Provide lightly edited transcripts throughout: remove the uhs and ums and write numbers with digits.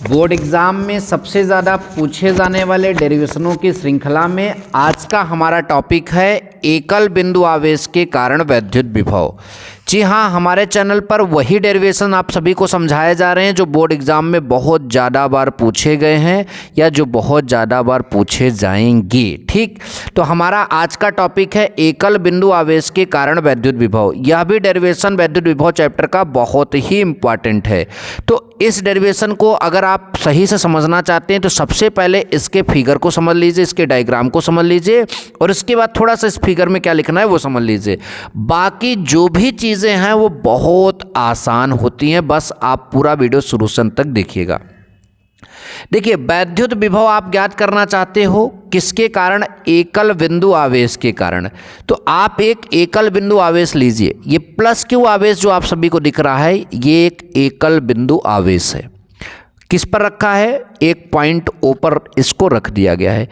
Board exam में सबसे ज़्यादा पूछे जाने वाले डेरिवेशनों की श्रृंखला में आज का हमारा टॉपिक है एकल बिंदु आवेश के कारण वैद्युत विभव। जी हाँ, हमारे चैनल पर वही डेरिवेशन आप सभी को समझाए जा रहे हैं जो बोर्ड एग्ज़ाम में बहुत ज़्यादा बार पूछे गए हैं या जो बहुत ज़्यादा बार पूछे जाएंगे। ठीक, तो हमारा आज का टॉपिक है एकल बिंदु आवेश के कारण वैद्युत विभव। यह भी डेरिवेशन वैद्युत विभव चैप्टर का बहुत ही इम्पॉर्टेंट है। तो इस डेरिवेशन को अगर आप सही से समझना चाहते हैं तो सबसे पहले इसके फिगर को समझ लीजिए, इसके डायग्राम को समझ लीजिए और इसके बाद थोड़ा सा इस फिगर में क्या लिखना है वो समझ लीजिए। बाकी जो भी चीज़ें हैं वो बहुत आसान होती हैं, बस आप पूरा वीडियो शुरू से अंत तक देखिएगा। देखिए, वैद्युत विभव आप ज्ञात करना चाहते हो किसके कारण? एकल बिंदु आवेश के कारण। तो आप एक एकल बिंदु आवेश लीजिए। ये प्लस क्यू आवेश जो आप सभी को दिख रहा है ये एक एकल बिंदु आवेश है। किस पर रखा है? एक पॉइंट ओ पर इसको रख दिया गया है।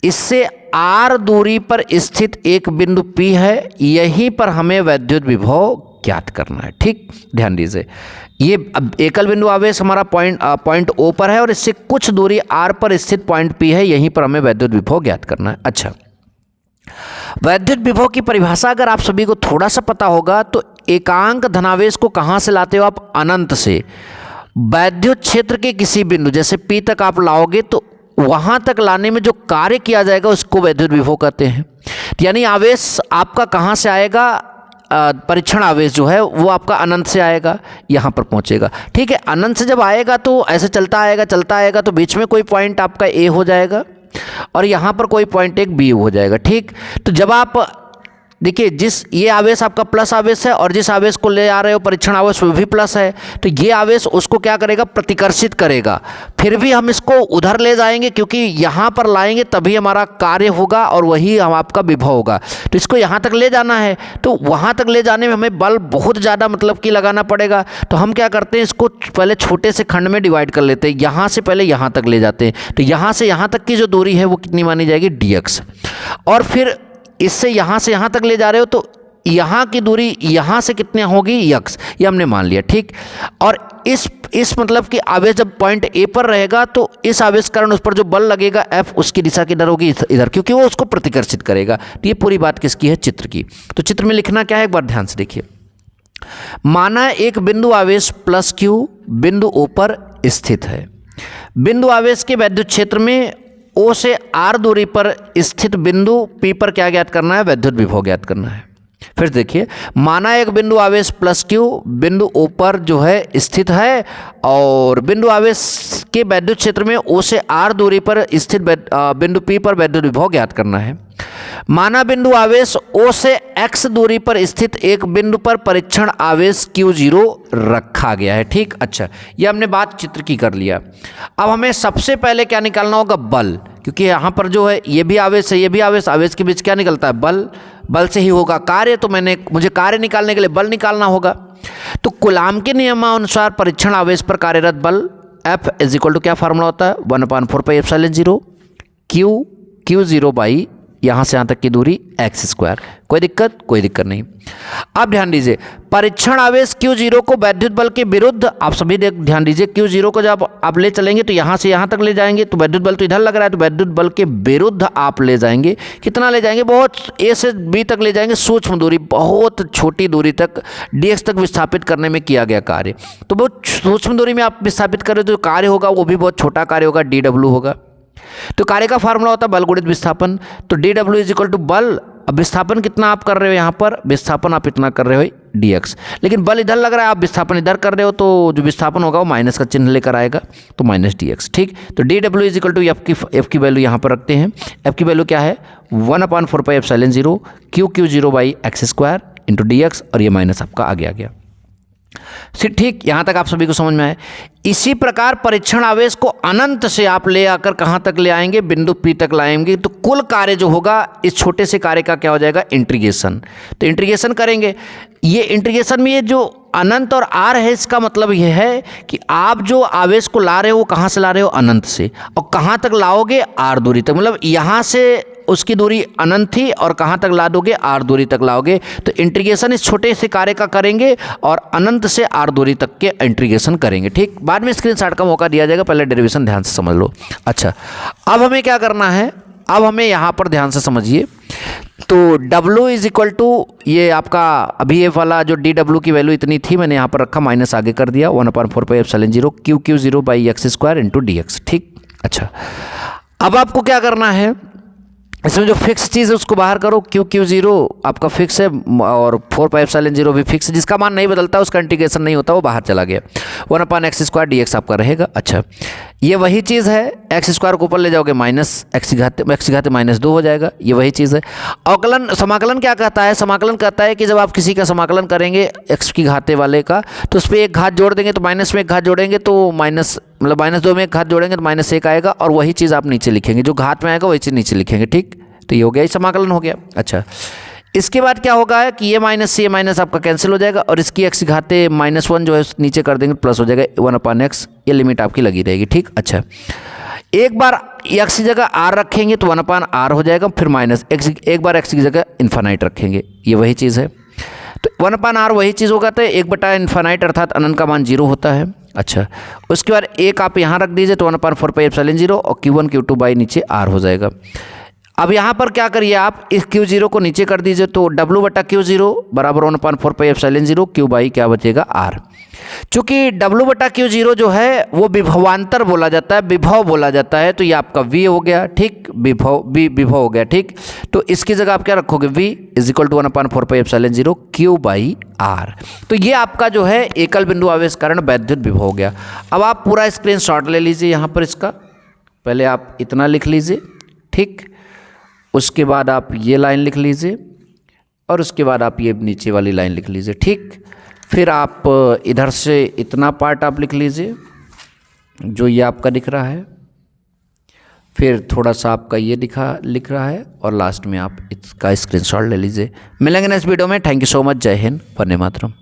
इससे आर दूरी पर स्थित एक बिंदु पी है, यहीं पर हमें वैद्युत विभव ज्ञात करना है। ठीक, ध्यान दीजिए, ये अब एकल बिंदु आवेश हमारा पॉइंट ओ पर है और इससे कुछ दूरी आर पर स्थित पॉइंट पी है, यहीं पर हमें वैद्युत विभव ज्ञात करना है। अच्छा, वैद्युत विभव की परिभाषा अगर आप सभी को थोड़ा सा पता होगा तो एकांक धनावेश को कहाँ से लाते हो आप? अनंत से। वैद्युत क्षेत्र के किसी बिंदु जैसे पी तक आप लाओगे तो वहां तक लाने में जो कार्य किया जाएगा उसको वैद्युत विभव कहते हैं। यानी आवेश आपका कहाँ से आएगा? परीक्षण आवेश जो है वो आपका अनंत से आएगा, यहाँ पर पहुँचेगा। ठीक है, अनंत से जब आएगा तो ऐसे चलता आएगा तो बीच में कोई पॉइंट आपका ए हो जाएगा और यहाँ पर कोई पॉइंट एक बी हो जाएगा। ठीक, तो जब आप देखिए, जिस ये आवेश आपका प्लस आवेश है और जिस आवेश को ले आ रहे हो परीक्षण आवेश वो भी प्लस है, तो ये आवेश उसको क्या करेगा? प्रतिकर्षित करेगा। फिर भी हम इसको उधर ले जाएंगे क्योंकि यहाँ पर लाएंगे तभी हमारा कार्य होगा और वही हम आपका विभव होगा। तो इसको यहाँ तक ले जाना है, तो वहाँ तक ले जाने में हमें बल बहुत ज़्यादा मतलब कि लगाना पड़ेगा। तो हम क्या करते हैं, इसको पहले छोटे से खंड में डिवाइड कर लेते हैं। यहाँ से पहले यहाँ तक ले जाते हैं, तो यहाँ से यहाँ तक की जो दूरी है वो कितनी मानी जाएगी? dx। और फिर इससे यहाँ से यहाँ तक ले जा रहे हो तो यहाँ की दूरी यहाँ से कितनी होगी? x। ये हमने मान लिया। ठीक, और इस मतलब कि आवेश जब पॉइंट ए पर रहेगा तो इस आवेश कारण उस पर जो बल लगेगा F, उसकी दिशा किधर होगी? इधर, क्योंकि वो उसको प्रतिकर्षित करेगा। तो ये पूरी बात किसकी है? चित्र की। तो चित्र में लिखना क्या है एक बार ध्यान से देखिए। माना एक बिंदु आवेश प्लस क्यू बिंदु ओ पर स्थित है। बिंदु आवेश के वैद्युत क्षेत्र में ओ से आर दूरी पर स्थित बिंदु पी पर क्या ज्ञात करना है? वैद्युत विभव ज्ञात करना है। फिर देखिए, माना एक बिंदु आवेश प्लस क्यू बिंदु ओ पर जो है स्थित है और बिंदु आवेश के वैद्युत क्षेत्र में ओ से आर दूरी पर स्थित बिंदु पी पर वैद्युत विभव ज्ञात करना है। माना बिंदु आवेश ओ से x दूरी पर स्थित एक बिंदु पर परीक्षण आवेश Q0 रखा गया है। ठीक, अच्छा, ये हमने बात चित्र की कर लिया। अब हमें सबसे पहले क्या निकालना होगा? बल, क्योंकि यहाँ पर जो है ये भी आवेश है ये भी आवेश के बीच क्या निकलता है? बल। बल से ही होगा कार्य, तो मुझे कार्य निकालने के लिए बल निकालना होगा। तो कूलाम के नियमानुसार परीक्षण आवेश पर कार्यरत बल F इज इक्वल टू क्या फार्मूला होता है? 1/4πε0 Q0 बाई यहाँ से यहाँ तक की दूरी x²। कोई दिक्कत? कोई दिक्कत नहीं। अब ध्यान दीजिए, परीक्षण आवेश Q0 को वैद्युत बल के विरुद्ध, आप सभी ध्यान दीजिए, Q0 को जब आप ले चलेंगे तो यहाँ से यहाँ तक ले जाएंगे तो वैद्युत बल तो इधर लग रहा है, तो वैद्युत बल के विरुद्ध आप ले जाएंगे। कितना ले जाएंगे? बहुत A से B तक ले जाएंगे, सूक्ष्म दूरी, बहुत छोटी दूरी तक dx तक विस्थापित करने में किया गया कार्य। तो बहुत सूक्ष्म दूरी में आप विस्थापित करें तो कार्य होगा वो भी बहुत छोटा कार्य होगा, dw होगा। तो कार्य का फार्मूला होता है बल गुणित विस्थापन। तो dw इज इक्वल टू बल। अब विस्थापन कितना आप कर रहे हो? यहाँ पर विस्थापन आप इतना कर रहे हो dx, लेकिन बल इधर लग रहा है, आप विस्थापन इधर कर रहे हो, तो जो विस्थापन होगा वो माइनस का चिन्ह लेकर आएगा, तो माइनस dx। ठीक, तो dw is equal to f की वैल्यू यहाँ पर रखते हैं। f की वैल्यू क्या है? 1/4πε0 Q0 by x² into dx, और ये माइनस आपका आगे आ गया। ठीक, यहाँ तक आप सभी को समझ में आए। इसी प्रकार परीक्षण आवेश को अनंत से आप ले आकर कहाँ तक ले आएंगे? बिंदु P तक लाएंगे, तो कुल कार्य जो होगा इस छोटे से कार्य का क्या हो जाएगा? इंटीग्रेशन। तो इंटीग्रेशन करेंगे, ये इंटीग्रेशन में ये जो अनंत और आर है इसका मतलब ये है कि आप जो आवेश को ला रहे हो वो कहाँ से ला रहे हो? अनंत से। और कहाँ तक लाओगे? आर दूरी तक। मतलब यहाँ से उसकी दूरी अनंत थी और कहाँ तक ला दोगे, r दूरी तक लाओगे। तो इंटीग्रेशन इस छोटे से कार्य का करेंगे और अनंत से r दूरी तक के इंटीग्रेशन करेंगे। ठीक, बाद में स्क्रीनशॉट का मौका दिया जाएगा, पहले डेरिवेशन ध्यान से समझ लो। अच्छा, अब हमें क्या करना है, अब हमें यहाँ पर ध्यान से समझिए। तो W इज इक्वल टू ये आपका अभी ये वाला जो dW की वैल्यू इतनी थी, मैंने यहाँ पर रखा, माइनस आगे कर दिया 1/4πε0 Q0/x² इंटू dx। ठीक, अच्छा, अब आपको क्या करना है, इसमें जो फिक्स चीज़ है उसको बाहर करो। Q0 आपका फिक्स है और 4πε0 भी फिक्स है, जिसका मान नहीं बदलता उसका इंटीग्रेशन नहीं होता, वो बाहर चला गया। 1/x² dx आपका रहेगा। अच्छा, ये वही चीज़ है, x² को ऊपर ले जाओगे माइनस x की घात -2 हो जाएगा, ये वही चीज़ है। अवकलन समाकलन क्या कहता है, समाकलन कहता है कि जब आप किसी का समाकलन करेंगे x की घाते वाले का, तो उस पर एक घात जोड़ देंगे तो माइनस में एक घात जोड़ेंगे तो माइनस मतलब -2 में एक घात जोड़ेंगे तो -1 आएगा, और वही चीज़ आप नीचे लिखेंगे, जो घात में आएगा वही चीज़ नीचे लिखेंगे। ठीक, तो ये हो गया, ये समाकलन हो गया। अच्छा, इसके बाद क्या होगा है कि ये माइनस से ये माइनस आपका कैंसिल हो जाएगा और इसकी x घाते -1 जो है नीचे कर देंगे, प्लस हो जाएगा 1/x, ये लिमिट आपकी लगी रहेगी। ठीक, अच्छा, एक बार x की जगह r रखेंगे तो 1/r हो जाएगा, फिर माइनस x, एक बार x की जगह इन्फानाइट रखेंगे, ये वही चीज़ है। तो 1/r वही चीज़ होगा, तो 1/इन्फानाइट अर्थात अनंत का मान 0 होता है। अच्छा, उसके बाद एक आप यहाँ रख दीजिए तो 1/4πε0 और Q1 Q2 बाई नीचे r हो जाएगा। अब यहाँ पर क्या करिए, आप इस Q0 को नीचे कर दीजिए तो W/Q0 बराबर 1/4πε0 Q बाई क्या बचेगा, R। चूँकि W/Q0 जो है वो विभवांतर बोला जाता है, विभव बोला जाता है, तो ये आपका V हो गया। ठीक, विभव हो गया। ठीक, तो इसकी जगह आप क्या रखोगे, V is equal to 1/4πε0 Q by R। तो ये आपका जो है एकल बिंदु आवेश कारण वैद्युत विभव हो गया। अब आप पूरा स्क्रीनशॉट ले लीजिए यहाँ पर इसका, पहले आप इतना लिख लीजिए। ठीक, उसके बाद आप ये लाइन लिख लीजिए और उसके बाद आप ये नीचे वाली लाइन लिख लीजिए। ठीक, फिर आप इधर से इतना पार्ट आप लिख लीजिए जो ये आपका दिख रहा है, फिर थोड़ा सा आपका ये लिख रहा है और लास्ट में आप इसका स्क्रीनशॉट ले लीजिए। मिलेंगे नेक्स्ट वीडियो में। Thank you so much. जय हिंद, वंदे मातरम।